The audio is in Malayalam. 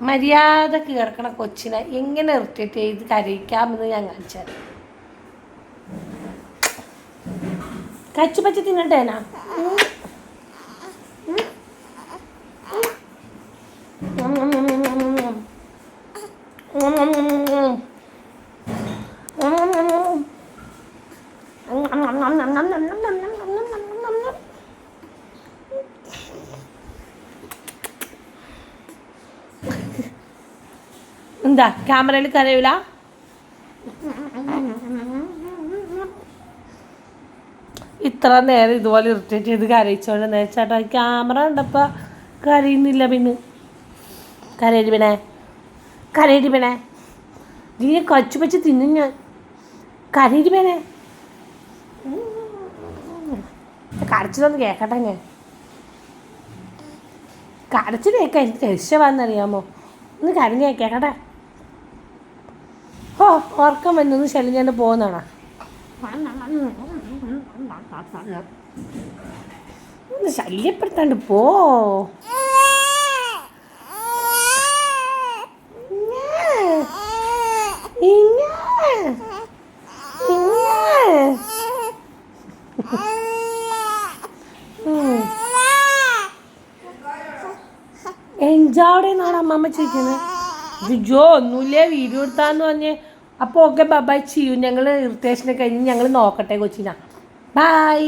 മര്യാദക്ക് കിടക്കണ കൊച്ചിനെ എങ്ങനെ ഇറിറ്റേറ്റ് ചെയ്ത് കരയിക്കാമെന്ന് ഞാൻ കാണിച്ചാൽ കച്ചു പച്ച തിന്നണ്ടേനാ എന്താ ക്യാമറയിൽ കരയൂല ഇത്ര നേരം ഇതുപോലെ ഇറിറ്റേറ്റ് ചെയ്ത് കരയിച്ചോണ്ട് നേച്ചാട്ടാ ക്യാമറ കണ്ടപ്പോൾ കരയുന്നില്ല പിന്നെ കരയടി പിന്നെ നീ കച്ചു വെച്ച് തിന്നും ഞാൻ കരയടി പിന്നെ കരച്ചിലൊന്ന് കേൾക്കട്ടെ ഞാൻ കരച്ചിൽ കേൾക്കാൻ എനിക്ക് രക്ഷമാണെന്നറിയാമോ ഒന്ന് കരഞ്ഞ് കേൾക്കട്ടെ ഓ ഓർക്കം വന്നൊന്ന് ശല്യം പോകുന്നതാണോ ഒന്ന് ശല്യപ്പെടുത്താണ്ട് പോ എൻജോടെന്നാണ് അമ്മമ്മ ചോദിക്കുന്നത് ജോ ഒന്നുമില്ലേ വീഡിയോ എടുത്താന്ന് പറഞ്ഞ് അപ്പോൾ ഓക്കെ ബൈ ചെയ്യൂ ഞങ്ങൾ ഇറിറ്റേഷനൊക്കെ കഴിഞ്ഞ് ഞങ്ങൾ നോക്കട്ടെ കൊച്ചിനാ ബൈ